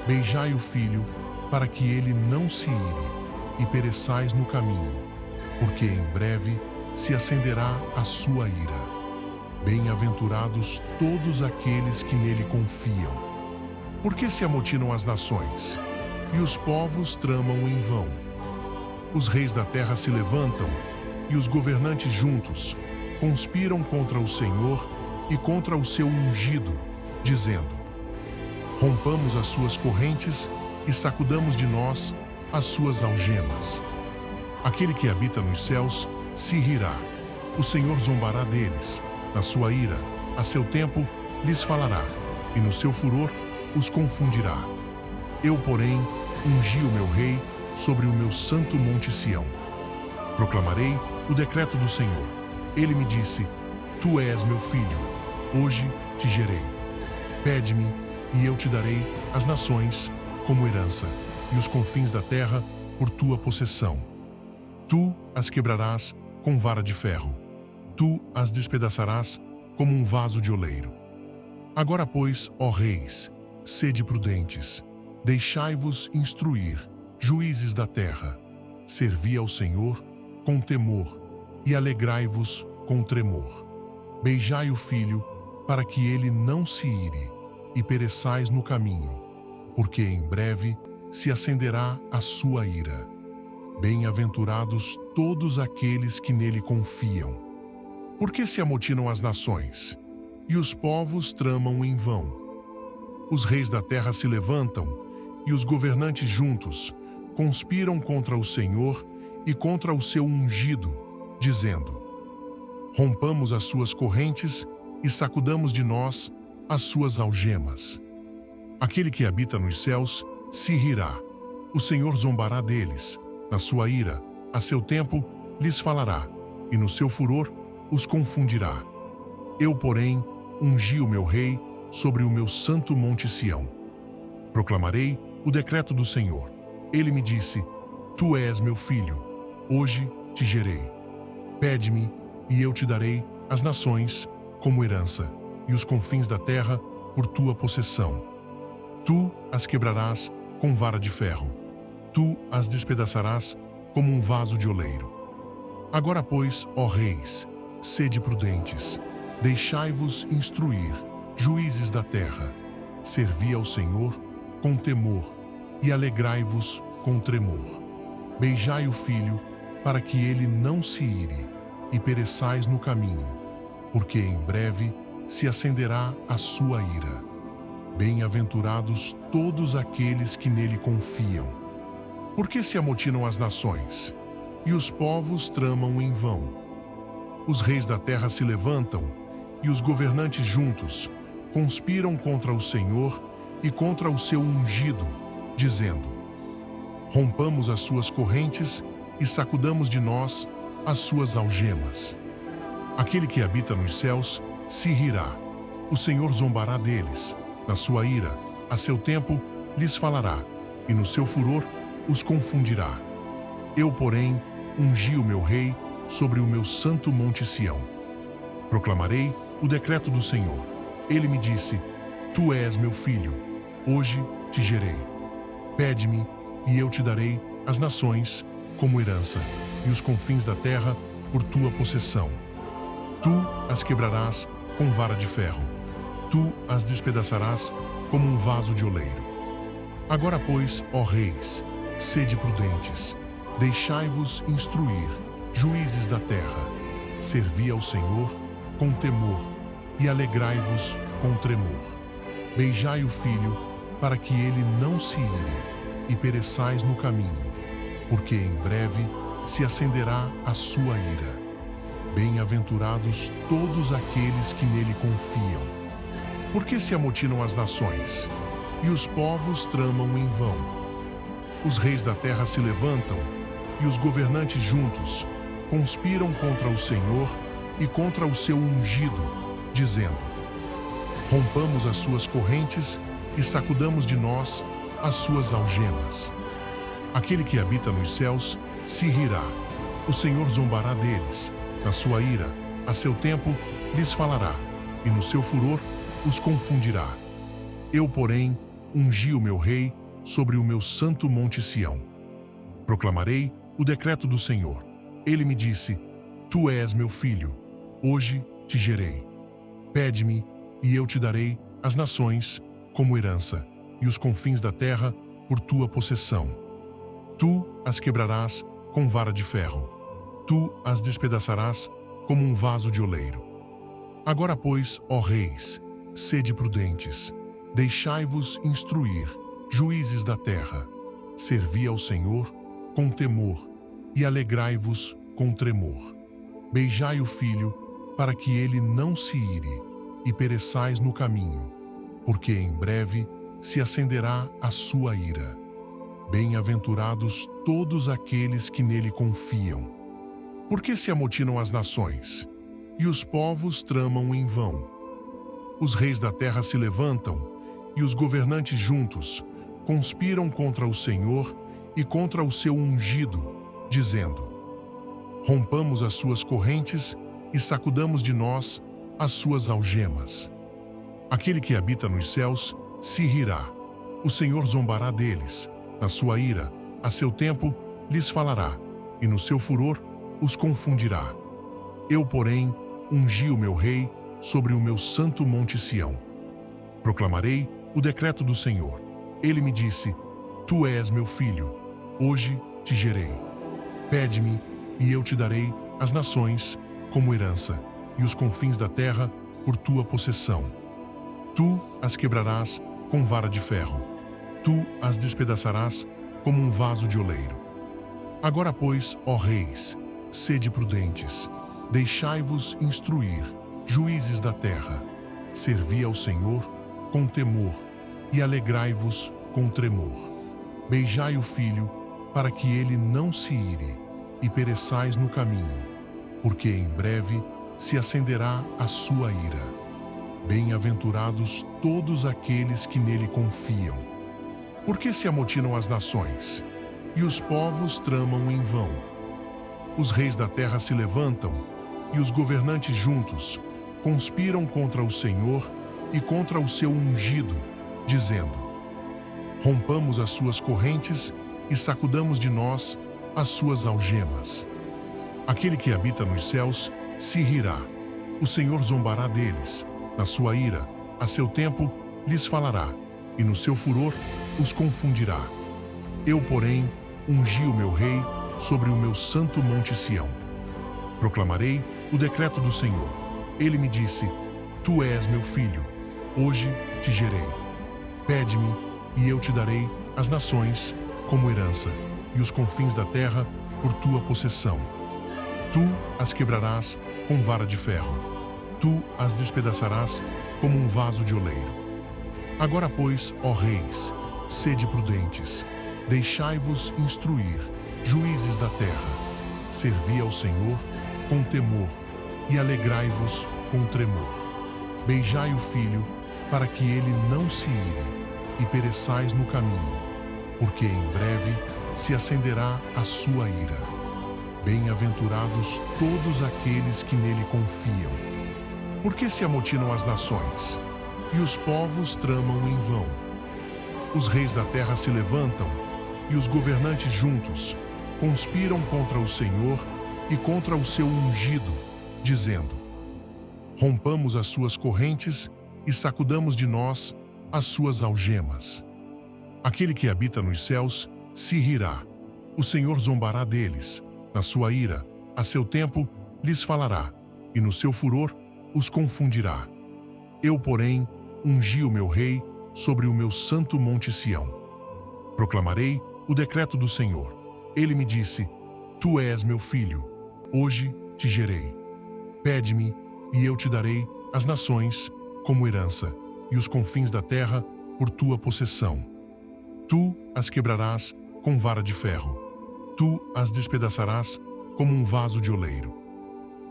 [SPEAKER 1] Beijai o filho, para que ele não se ire, e pereçais no caminho, porque em breve se acenderá a sua ira. Bem-aventurados todos aqueles que nele confiam. Por que se amotinam as nações, e os povos tramam em vão? Os reis da terra se levantam, e os governantes juntos conspiram contra o Senhor e contra o seu ungido, dizendo: rompamos as suas correntes e sacudamos de nós as suas algemas. Aquele que habita nos céus se rirá. O Senhor zombará deles. Na sua ira, a seu tempo, lhes falará, e no seu furor os confundirá. Eu, porém, ungi o meu rei sobre o meu santo monte Sião. Proclamarei o decreto do Senhor. Ele me disse: tu és meu filho, hoje te gerei. Pede-me, e eu te darei as nações como herança, e os confins da terra por tua possessão. Tu as quebrarás com vara de ferro. Tu as despedaçarás como um vaso de oleiro. Agora, pois, ó reis, sede prudentes, deixai-vos instruir, juízes da terra. Servi ao Senhor com temor e alegrai-vos com tremor. Beijai o filho, para que ele não se ire, e pereçais no caminho, porque em breve se acenderá a sua ira. Bem-aventurados todos aqueles que nele confiam. Por que se amotinam as nações, e os povos tramam em vão? Os reis da terra se levantam, e os governantes juntos conspiram contra o Senhor e contra o seu ungido, dizendo: rompamos as suas correntes e sacudamos de nós as suas algemas. Aquele que habita nos céus se rirá. O Senhor zombará deles. Na sua ira, a seu tempo, lhes falará, e no seu furor os confundirá. Eu, porém, ungi o meu rei sobre o meu santo monte Sião. Proclamarei o decreto do Senhor. Ele me disse: Tu és meu filho, hoje te gerei. Pede-me, e eu te darei as nações como herança, e os confins da terra por tua possessão. Tu as quebrarás com vara de ferro. Tu as despedaçarás como um vaso de oleiro. Agora, pois, ó reis, sede prudentes, deixai-vos instruir, juízes da terra. Servi ao Senhor com temor e alegrai-vos com tremor. Beijai o filho, para que ele não se ire, e pereçais no caminho, porque em breve se acenderá a sua ira. Bem-aventurados todos aqueles que nele confiam. Por que se amotinam as nações, e os povos tramam em vão? Os reis da terra se levantam, e os governantes juntos conspiram contra o Senhor e contra o seu ungido, dizendo: Rompamos as suas correntes e sacudamos de nós as suas algemas. Aquele que habita nos céus se rirá. O Senhor zombará deles. Na sua ira, a seu tempo, lhes falará, e no seu furor os confundirá. Eu, porém, ungi o meu rei sobre o meu santo monte Sião. Proclamarei o decreto do Senhor. Ele me disse: Tu és meu filho, hoje te gerei. Pede-me, e eu te darei as nações como herança, e os confins da terra por tua possessão. Tu as quebrarás com vara de ferro. Tu as despedaçarás como um vaso de oleiro. Agora, pois, ó reis, sede prudentes, deixai-vos instruir, juízes da terra. Servi ao Senhor com temor e alegrai-vos com tremor. Beijai o filho, para que ele não se ire, e pereçais no caminho, porque em breve se acenderá a sua ira. Bem-aventurados todos aqueles que nele confiam. Por que se amotinam as nações, e os povos tramam em vão? Os reis da terra se levantam, e os governantes juntos conspiram contra o Senhor e contra o seu ungido, dizendo: Rompamos as suas correntes e sacudamos de nós as suas algemas. Aquele que habita nos céus se rirá. O Senhor zombará deles. Na sua ira, a seu tempo, lhes falará, e no seu furor os confundirá. Eu, porém, ungi o meu rei sobre o meu santo monte Sião. Proclamarei o decreto do Senhor. Ele me disse: Tu és meu filho, hoje te gerei. Pede-me, e eu te darei as nações como herança, e os confins da terra por tua possessão. Tu as quebrarás com vara de ferro. Tu as despedaçarás como um vaso de oleiro. Agora, pois, ó reis, sede prudentes, deixai-vos instruir, juízes da terra. Servi ao Senhor com temor e alegrai-vos com tremor. Beijai o filho, para que ele não se ire, e pereçais no caminho, porque em breve se acenderá a sua ira. Bem-aventurados todos aqueles que nele confiam. Por que se amotinam as nações, e os povos tramam em vão? Os reis da terra se levantam, e os governantes juntos conspiram contra o Senhor e contra o seu ungido, dizendo: Rompamos as suas correntes e sacudamos de nós as suas algemas. Aquele que habita nos céus se rirá. O Senhor zombará deles. Na sua ira, a seu tempo, lhes falará, e no seu furor os confundirá. Eu, porém, ungi o meu rei sobre o meu santo monte Sião. Proclamarei o decreto do Senhor. Ele me disse: Tu és meu filho, hoje te gerei. Pede-me, e eu te darei as nações como herança, e os confins da terra por tua possessão. Tu as quebrarás com vara de ferro. Tu as despedaçarás como um vaso de oleiro. Agora, pois, ó reis, sede prudentes, deixai-vos instruir, juízes da terra. Servi ao Senhor com temor e alegrai-vos com tremor. Beijai o filho, para que ele não se ire, e pereçais no caminho, porque em breve se acenderá a sua ira. Bem-aventurados todos aqueles que nele confiam. Por que se amotinam as nações? E os povos tramam em vão. Os reis da terra se levantam, e os governantes juntos conspiram contra o Senhor e contra o seu ungido, dizendo: rompamos as suas correntes e sacudamos de nós as suas algemas. Aquele que habita nos céus se rirá. O Senhor zombará deles. Na sua ira, a seu tempo, lhes falará, e no seu furor os confundirá. Eu, porém, ungi o meu rei sobre o meu santo monte Sião. Proclamarei o decreto do Senhor. Ele me disse: tu és meu filho, hoje te gerei. Pede-me, e eu te darei as nações como herança, e os confins da terra por tua possessão. Tu as quebrarás com vara de ferro. Tu as despedaçarás como um vaso de oleiro. Agora, pois, ó reis, sede prudentes, deixai-vos instruir, juízes da terra. Servi ao Senhor com temor e alegrai-vos com tremor. Beijai o filho, para que ele não se ire, e pereçais no caminho, porque em breve se acenderá a sua ira. Bem-aventurados todos aqueles que nele confiam. Por que se amotinam as nações? E os povos tramam em vão. Os reis da terra se levantam, e os governantes juntos conspiram contra o Senhor e contra o seu ungido, dizendo: rompamos as suas correntes e sacudamos de nós as suas algemas. Aquele que habita nos céus se rirá. O Senhor zombará deles. Na sua ira, a seu tempo, lhes falará, e no seu furor os confundirá. Eu, porém, ungi o meu rei sobre o meu santo monte Sião. Proclamarei o decreto do Senhor. Ele me disse: tu és meu filho, hoje te gerei. Pede-me, e eu te darei as nações como herança, e os confins da terra por tua possessão. Tu as quebrarás com vara de ferro. Tu as despedaçarás como um vaso de oleiro.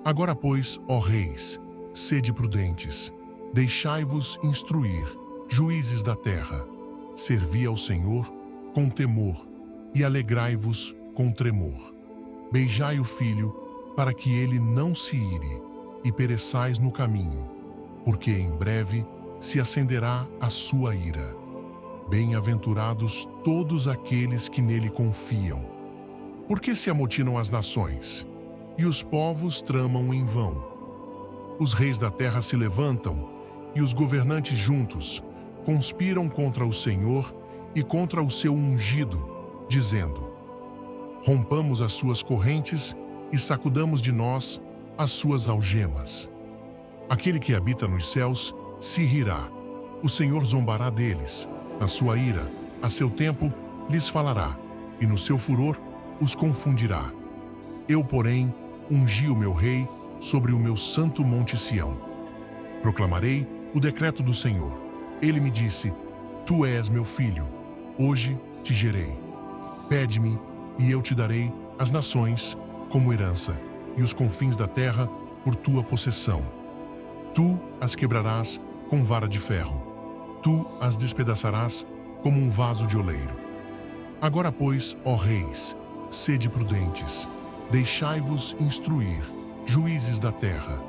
[SPEAKER 1] Agora, pois, ó reis, sede prudentes, deixai-vos instruir, juízes da terra. Servi ao Senhor com temor e alegrai-vos com tremor. Beijai o filho, para que ele não se ire, e pereçais no caminho, porque em breve se acenderá a sua ira. Bem-aventurados todos aqueles que nele confiam. Por que se amotinam as nações? E os povos tramam em vão. Os reis da terra se levantam, e os governantes juntos conspiram contra o Senhor e contra o seu ungido, dizendo: rompamos as suas correntes e sacudamos de nós as suas algemas. Aquele que habita nos céus se rirá. O Senhor zombará deles. Na sua ira, a seu tempo, lhes falará, e no seu furor os confundirá. Eu, porém, ungi o meu rei sobre o meu santo monte Sião. Proclamarei o decreto do Senhor. Ele me disse: tu és meu filho, hoje te gerei. Pede-me, e eu te darei as nações como herança, e os confins da terra por tua possessão. Tu as quebrarás com vara de ferro. Tu as despedaçarás como um vaso de oleiro. Agora, pois, ó reis, sede prudentes, deixai-vos instruir, juízes da terra.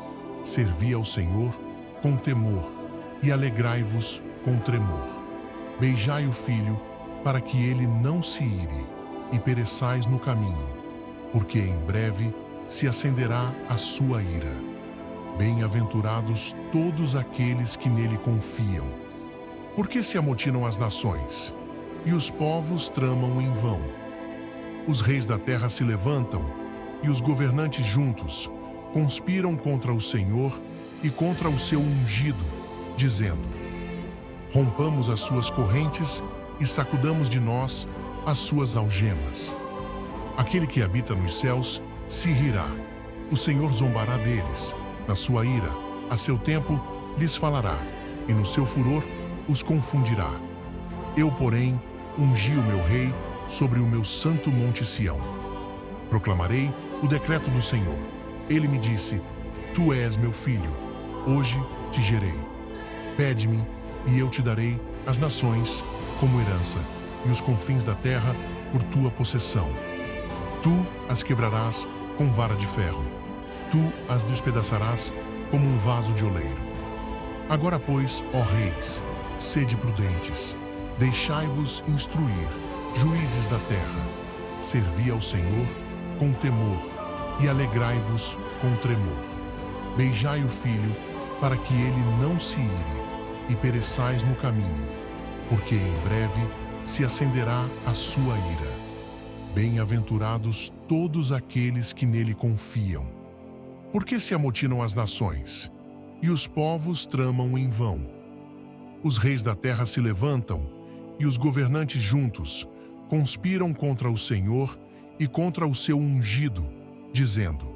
[SPEAKER 1] Servi ao Senhor com temor e alegrai-vos com tremor. Beijai o filho, para que ele não se ire, e pereçais no caminho, porque em breve se acenderá a sua ira. Bem-aventurados todos aqueles que nele confiam. Por que se amotinam as nações? E os povos tramam em vão. Os reis da terra se levantam, e os governantes juntos conspiram contra o Senhor e contra o seu ungido, dizendo: rompamos as suas correntes e sacudamos de nós as suas algemas. Aquele que habita nos céus se rirá. O Senhor zombará deles. Na sua ira, a seu tempo, lhes falará, e no seu furor os confundirá. Eu, porém, ungi o meu rei sobre o meu santo monte Sião. Proclamarei o decreto do Senhor. Ele me disse: tu és meu filho, hoje te gerei. Pede-me, e eu te darei as nações como herança, e os confins da terra por tua possessão. Tu as quebrarás com vara de ferro. Tu as despedaçarás como um vaso de oleiro. Agora, pois, ó reis, sede prudentes, deixai-vos instruir, juízes da terra. Servi ao Senhor com temor e alegrai-vos com tremor. Beijai o filho, para que ele não se ire, e pereçais no caminho, porque em breve se acenderá a sua ira. Bem-aventurados todos aqueles que nele confiam. Por que se amotinam as nações, e os povos tramam em vão? Os reis da terra se levantam, e os governantes juntos conspiram contra o Senhor e contra o seu ungido, dizendo: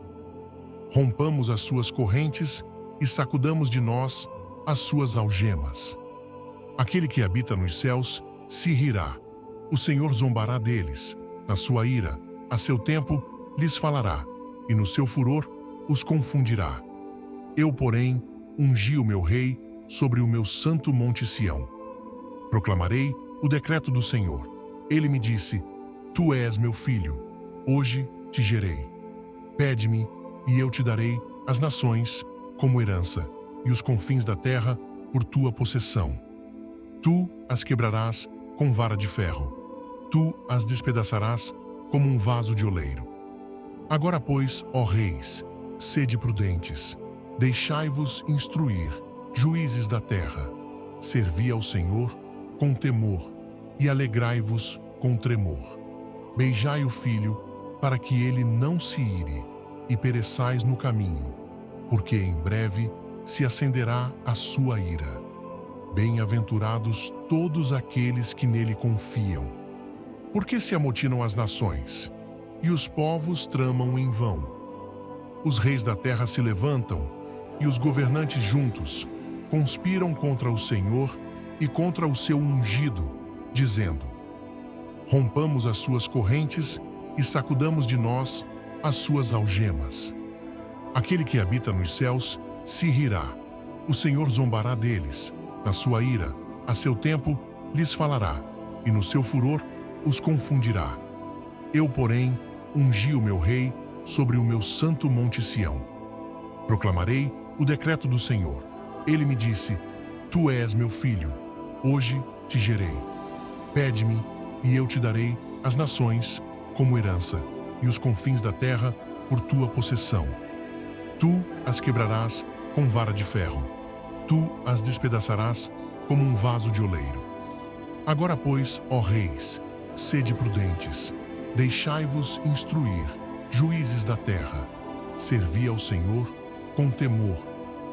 [SPEAKER 1] rompamos as suas correntes e sacudamos de nós as suas algemas. Aquele que habita nos céus se rirá. O Senhor zombará deles. Na sua ira, a seu tempo, lhes falará, e no seu furor os confundirá. Eu, porém, ungi o meu rei sobre o meu santo monte Sião. Proclamarei o decreto do Senhor. Ele me disse: tu és meu filho, hoje te gerei. Pede-me, e eu te darei as nações como herança, e os confins da terra por tua possessão. Tu as quebrarás com vara de ferro. Tu as despedaçarás como um vaso de oleiro. Agora, pois, ó reis, sede prudentes, deixai-vos instruir, juízes da terra. Servi ao Senhor com temor e alegrai-vos com tremor. Beijai o filho, para que ele não se ire, e pereçais no caminho, porque em breve se acenderá a sua ira. Bem-aventurados todos aqueles que nele confiam. Por que se amotinam as nações, e os povos tramam em vão? Os reis da terra se levantam, e os governantes juntos conspiram contra o Senhor e contra o seu ungido, dizendo: rompamos as suas correntes e sacudamos de nós as suas algemas. Aquele que habita nos céus se rirá. O Senhor zombará deles. Na sua ira, a seu tempo, lhes falará, e no seu furor os confundirá. Eu, porém, ungi o meu rei sobre o meu santo monte Sião. Proclamarei o decreto do Senhor. Ele me disse: tu és meu filho, hoje te gerei. Pede-me, e eu te darei as nações como herança, e os confins da terra por tua possessão. Tu as quebrarás com vara de ferro. Tu as despedaçarás como um vaso de oleiro. Agora, pois, ó reis, sede prudentes, deixai-vos instruir, juízes da terra. Servi ao Senhor com temor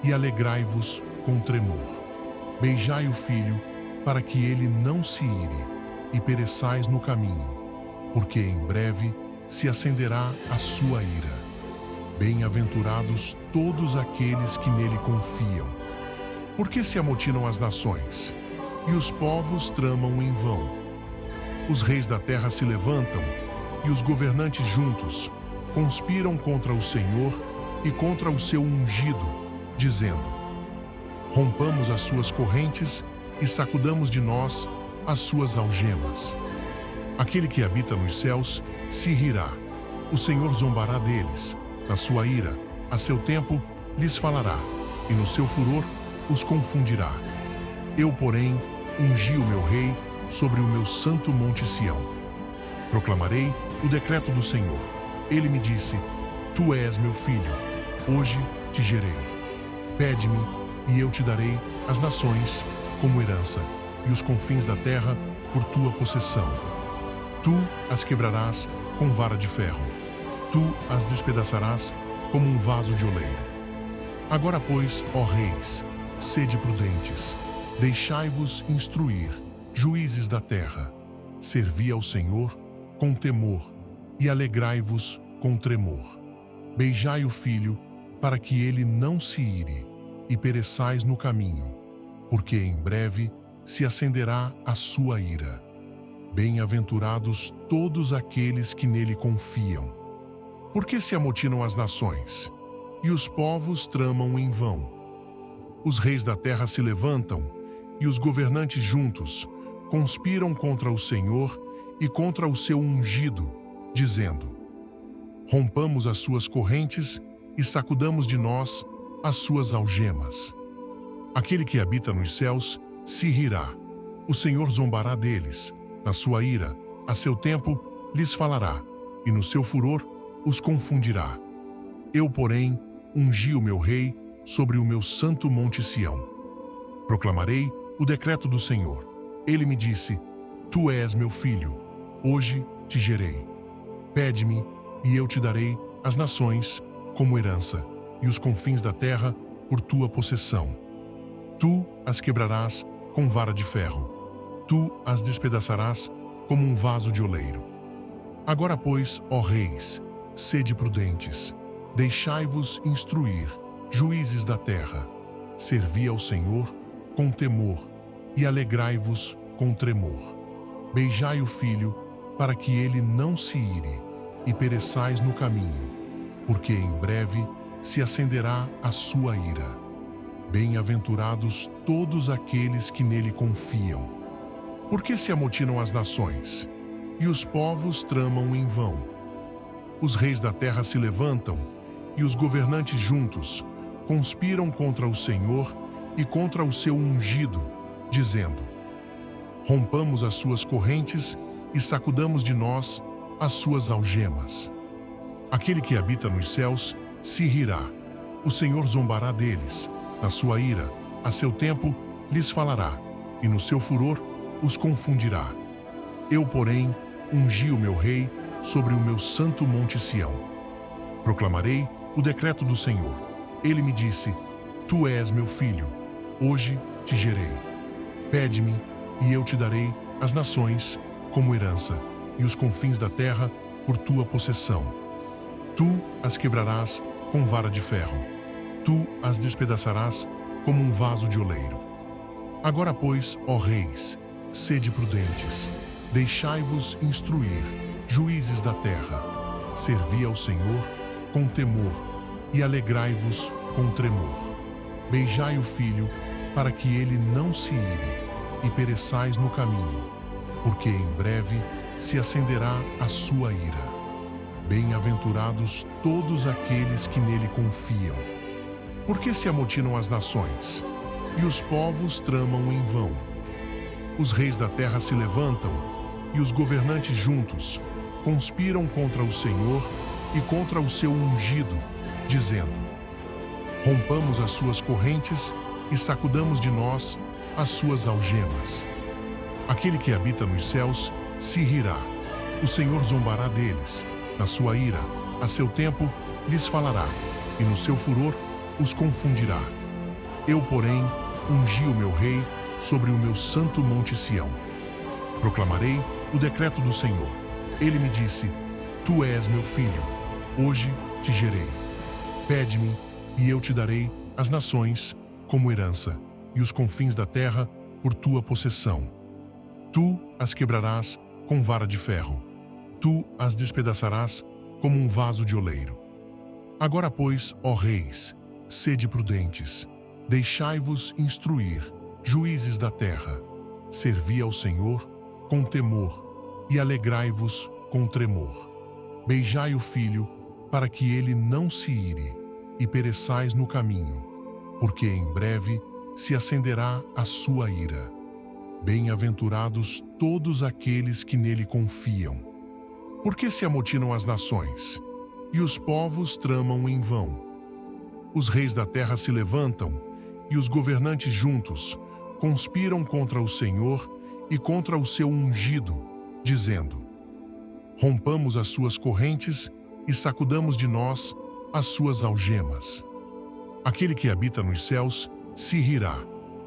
[SPEAKER 1] e alegrai-vos com tremor. Beijai o filho, para que ele não se ire, e pereçais no caminho, porque em breve se acenderá a sua ira. Bem-aventurados todos aqueles que nele confiam. Por que se amotinam as nações, e os povos tramam em vão? Os reis da terra se levantam, e os governantes juntos conspiram contra o Senhor e contra o seu ungido, dizendo: rompamos as suas correntes e sacudamos de nós as suas algemas. Aquele que habita nos céus se rirá. O Senhor zombará deles. Na sua ira, a seu tempo, lhes falará, e no seu furor os confundirá. Eu, porém, ungi o meu rei sobre o meu santo monte Sião. Proclamarei o decreto do Senhor. Ele me disse: tu és meu filho, hoje te gerei. Pede-me, e eu te darei as nações como herança, e os confins da terra por tua possessão. Tu as quebrarás com vara de ferro. Tu as despedaçarás como um vaso de oleiro. Agora, pois, ó reis, sede prudentes, deixai-vos instruir, juízes da terra. Servi ao Senhor com temor e alegrai-vos com tremor. Beijai o filho, para que ele não se ire, e pereçais no caminho, porque em breve se acenderá a sua ira. Bem-aventurados todos aqueles que nele confiam. Por que se amotinam as nações, e os povos tramam em vão? Os reis da terra se levantam, e os governantes juntos conspiram contra o Senhor e contra o seu ungido, dizendo: rompamos as suas correntes e sacudamos de nós as suas algemas. Aquele que habita nos céus se rirá. O Senhor zombará deles. Na sua ira, a seu tempo, lhes falará, e no seu furor os confundirá. Eu, porém, ungi o meu rei sobre o meu santo monte Sião. Proclamarei o decreto do Senhor. Ele me disse: tu és meu filho, hoje te gerei. Pede-me, e eu te darei as nações como herança, e os confins da terra por tua possessão. Tu as quebrarás com vara de ferro. Tu as despedaçarás como um vaso de oleiro. Agora, pois, ó reis, sede prudentes, deixai-vos instruir, juízes da terra. Servi ao Senhor com temor e alegrai-vos com tremor. Beijai o filho, para que ele não se ire, e pereçais no caminho, porque em breve se acenderá a sua ira. Bem-aventurados todos aqueles que nele confiam. Porque se amotinam as nações, e os povos tramam em vão. Os reis da terra se levantam, e os governantes juntos conspiram contra o Senhor e contra o seu ungido, dizendo: rompamos as suas correntes e sacudamos de nós as suas algemas. Aquele que habita nos céus se rirá. O Senhor zombará deles. Na sua ira, a seu tempo, lhes falará, e no seu furor os confundirá. Eu, porém, ungi o meu rei sobre o meu santo monte Sião. Proclamarei o decreto do Senhor. Ele me disse: tu és meu filho, hoje te gerei. Pede-me, e eu te darei as nações como herança, e os confins da terra por tua possessão. Tu as quebrarás com vara de ferro. Tu as despedaçarás como um vaso de oleiro. Agora, pois, ó reis, sede prudentes, deixai-vos instruir, juízes da terra. Servi ao Senhor com temor e alegrai-vos com tremor. Beijai o filho, para que ele não se ire, e pereçais no caminho, porque em breve se acenderá a sua ira. Bem-aventurados todos aqueles que nele confiam. Porque se amotinam as nações, e os povos tramam em vão. Os reis da terra se levantam, e os governantes juntos conspiram contra o Senhor e contra o seu ungido, dizendo: rompamos as suas correntes e sacudamos de nós as suas algemas. Aquele que habita nos céus se rirá. O Senhor zombará deles. Na sua ira, a seu tempo, lhes falará, e no seu furor os confundirá. Eu, porém, ungi o meu rei sobre o meu santo monte Sião. Proclamarei o decreto do Senhor. Ele me disse: tu és meu filho, hoje te gerei. Pede-me, e eu te darei as nações como herança, e os confins da terra por tua possessão. Tu as quebrarás com vara de ferro. Tu as despedaçarás como um vaso de oleiro. Agora, pois, ó reis, sede prudentes, deixai-vos instruir, juízes da terra. Servi ao Senhor com temor e alegrai-vos com tremor. Beijai o filho, para que ele não se ire, e pereçais no caminho, porque em breve se acenderá a sua ira. Bem-aventurados todos aqueles que nele confiam. Porque se amotinam as nações, e os povos tramam em vão. Os reis da terra se levantam, e os governantes juntos conspiram contra o Senhor e contra o seu ungido, dizendo: rompamos as suas correntes e sacudamos de nós as suas algemas. Aquele que habita nos céus se rirá.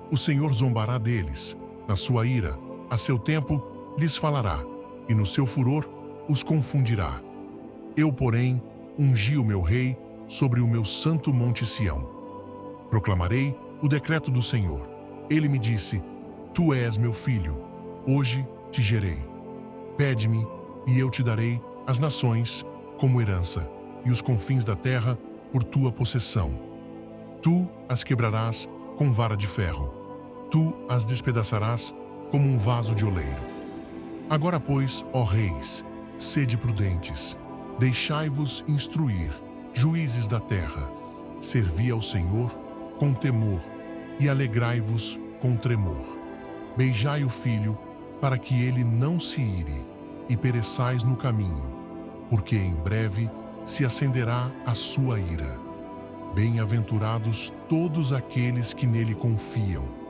[SPEAKER 1] O Senhor zombará deles. Na sua ira, a seu tempo, lhes falará, e no seu furor os confundirá. Eu, porém, ungi o meu rei sobre o meu santo monte Sião. Proclamarei o decreto do Senhor. Ele me disse: tu és meu filho, hoje te gerei. Pede-me, e eu te darei as nações como herança, e os confins da terra por tua possessão. Tu as quebrarás com vara de ferro. Tu as despedaçarás como um vaso de oleiro. Agora, pois, ó reis, sede prudentes, deixai-vos instruir, juízes da terra, servi ao Senhor com temor e alegrai-vos com tremor. Beijai o filho, para que ele não se ire, e pereçais no caminho, porque em breve se acenderá a sua ira. Bem-aventurados todos aqueles que nele confiam.